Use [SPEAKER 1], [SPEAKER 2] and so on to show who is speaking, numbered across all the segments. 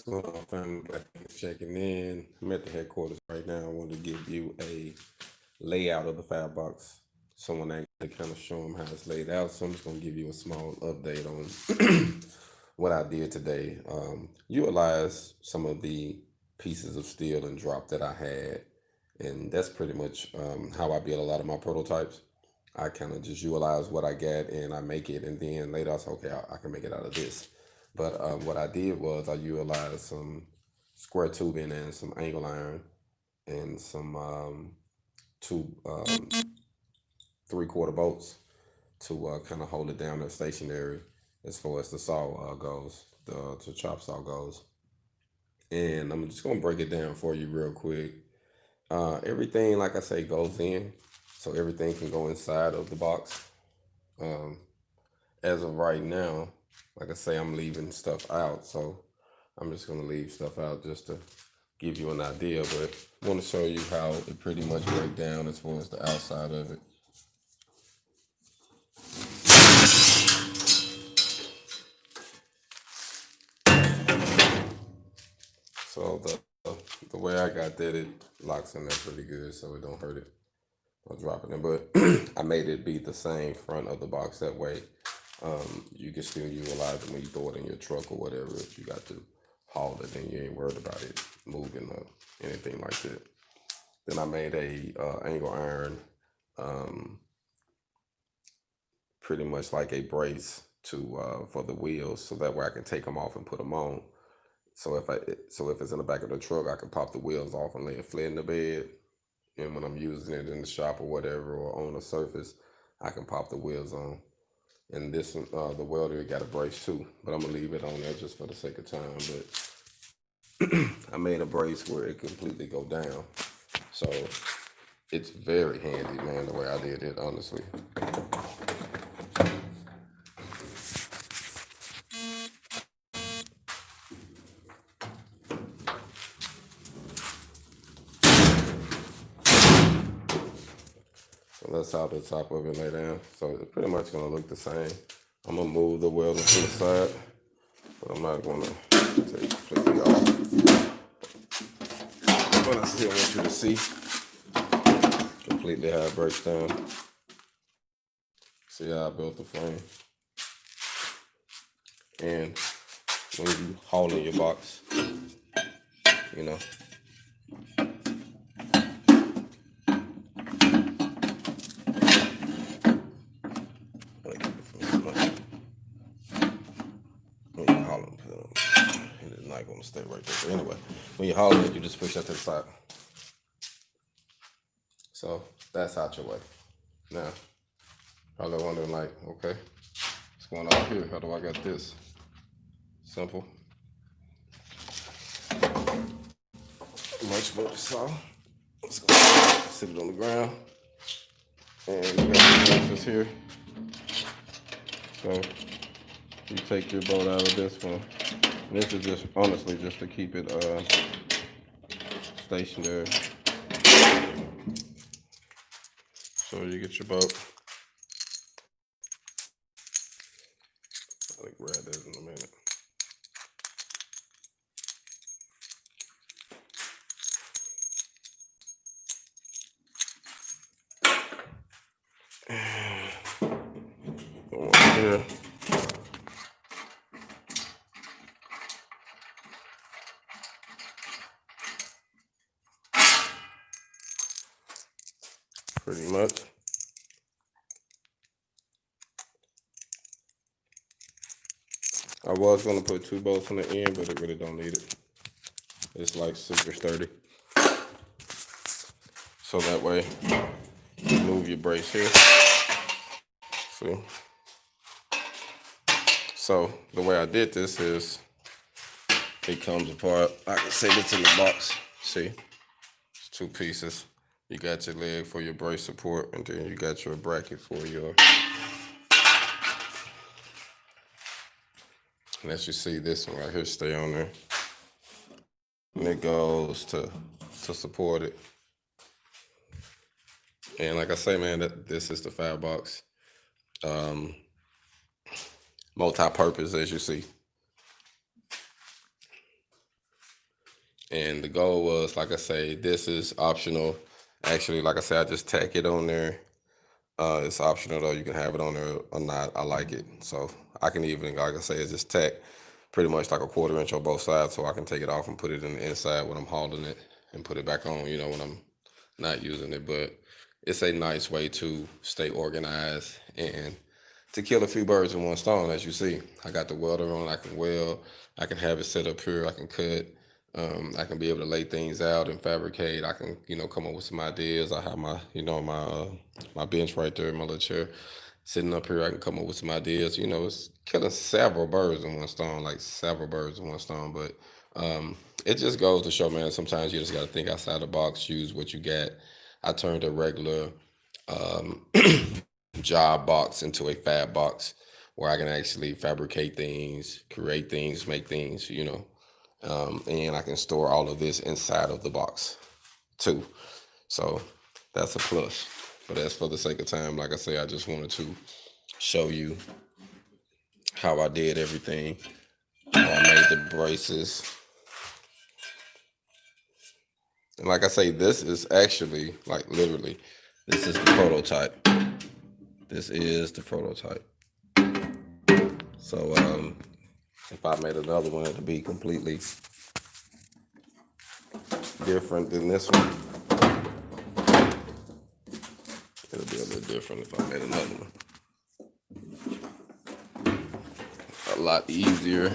[SPEAKER 1] going on, family? Black Panther checking in. I'm at the headquarters right now. I want to give you a layout of the FabBoxxx. Someone actually kind of show them how it's laid out. So I'm just going to give you a small update on what I did today. Utilize some of the pieces of steel and drop that I had. And that's pretty much how I build a lot of my prototypes. I kind of just utilize what I get and I make it, and then later I say, okay, I can make it out of this. But what I did was I utilized some square tubing and some angle iron and some two 3/4 bolts to kind of hold it down there stationary as far as the saw goes, the chop saw goes. And I'm just gonna break it down for you real quick. Everything, like I say, goes in, so everything can go inside of the box. Um, as of right now, like I say, I'm leaving stuff out, so I'm just gonna leave stuff out just to give you an idea. But I want to show you how it pretty much breaks down as far as the outside of it. So the way I got that, it locks in there pretty good, so it don't hurt it or drop it in. But I made it be the same front of the box, that way you can still utilize it when you throw it in your truck or whatever. If you got to haul it, then you ain't worried about it moving or anything like that. Then I made a angle iron, pretty much like a brace to for the wheels, so that way I can take them off and put them on. So if it's in the back of the truck, I can pop the wheels off and lay it flat in the bed. And when I'm using it in the shop or whatever, or on the surface, I can pop the wheels on. And this one, the welder, it got a brace too, but I'm gonna leave it on there just for the sake of time. But I made a brace where it completely go down, so it's very handy, man. The way I did it, honestly. So that's how the top of it lay down. So it's pretty much gonna look the same. I'm gonna move the welder to the side, but I'm not gonna take it completely off. But I still want you to see completely how it breaks down. See how I built the frame. And when you haul in your box, you know, when you haul it's not gonna stay right there. But anyway, when you haul it, you just push that to the side. So that's out your way. Now, probably wondering like, okay, what's going on here? How do I got this? Simple. Much more to saw. Let's go sit it on the ground. And you got the meshes here. So you take your bolt out of this one. And this is just honestly just to keep it stationary. So you get your bolt. I'll grab that in a minute. Go on here. Pretty much. I was gonna put 2 bolts on the end, but it really don't need it. It's like super sturdy. So that way you move your brace here. See? So the way I did this is it comes apart. I can say this in the box. See? It's 2 pieces. You got your leg for your brace support, and then you got your bracket for your. And as you see, this one right here stay on there. And it goes to support it. And like I say, man, this is the FabBoxxx. Multi-purpose, as you see. And the goal was, like I say, this is optional. Actually, like I said, I just tack it on there. It's optional though. You can have it on there or not. I like it. So I can even, like I say, it's just tack pretty much like a 1/4 inch on both sides, so I can take it off and put it in the inside when I'm hauling it and put it back on, when I'm not using it. But it's a nice way to stay organized and to kill a few birds with one stone. As you see, I got the welder on. I can weld. I can have it set up here. I can cut. I can be able to lay things out and fabricate. I can, come up with some ideas. I have my, my bench right there, my little chair sitting up here. I can come up with some ideas. It's killing several birds in one stone, like several birds in one stone. But it just goes to show, man, sometimes you just got to think outside the box, use what you got. I turned a regular um, job box into a fab box where I can actually fabricate things, create things, make things, and I can store all of this inside of the box too. So that's a plus. But as for the sake of time, like I say, I just wanted to show you how I did everything, how I made the braces. And like I say, this is actually, like literally, this is the prototype. This is the prototype. So if I made another one, it'd be completely different than this one. It'll be a little different if I made another one. A lot easier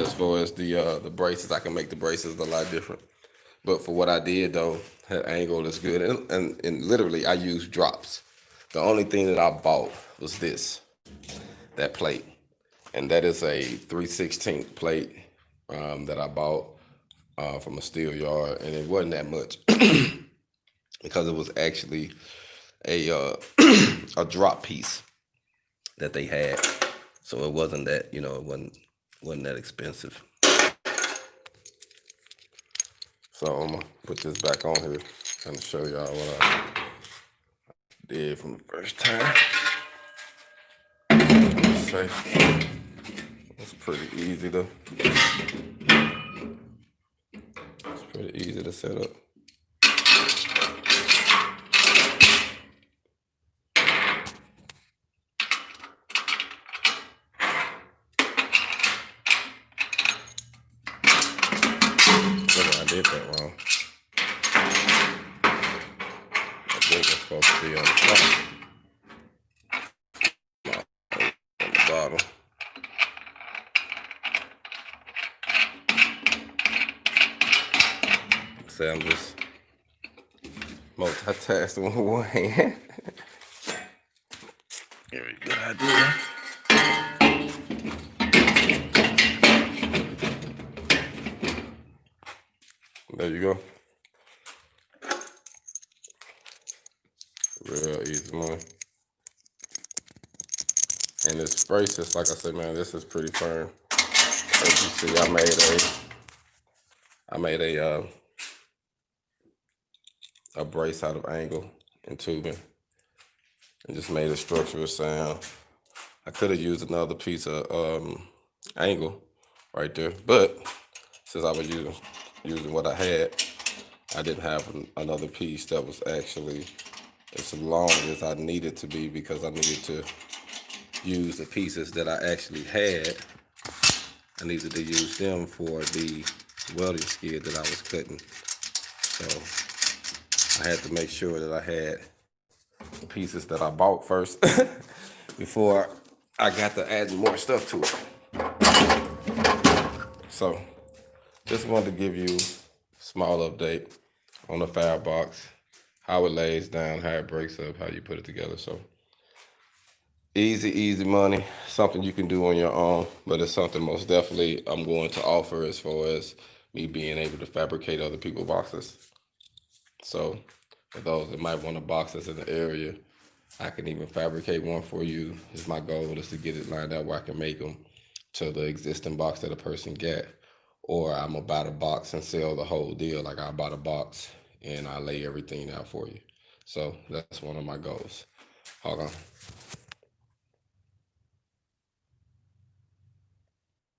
[SPEAKER 1] as far as the braces. I can make the braces a lot different. But for what I did though, that angle is good. And literally I used drops. The only thing that I bought was that plate. And that is a 3/16 plate that I bought from a steel yard. And it wasn't that much because it was actually a a drop piece that they had. So it wasn't that, it wasn't that expensive. So I'm gonna put this back on here and show y'all what I did from the first time. Let's say it's pretty easy to set up. I did that wrong. I think it's supposed to be on the top. On the bottom. Say I'm just multitasking with one hand. Very good idea. There you go. Real easy money. And this braces, like I said, man, this is pretty firm. As you see, I made a brace out of angle and tubing, and just made a structural sound. I could have used another piece of angle right there, but since I was using what I had, I didn't have another piece that was actually as long as I needed to be, because I needed to use the pieces that I actually had. I needed to use them for the welding skid that I was cutting. So I had to make sure that I had the pieces that I bought first before I got to add more stuff to it. So just wanted to give you a small update on the FabBoxxx, how it lays down, how it breaks up, how you put it together. So easy money, something you can do on your own, but it's something most definitely I'm going to offer as far as me being able to fabricate other people's boxes. So for those that might want to box that's in the area, I can even fabricate one for you. Is my goal is to get it lined up where I can make them to the existing box that a person get. Or I'm gonna buy the box and sell the whole deal. Like I buy the box and I lay everything out for you. So that's one of my goals. Hold on.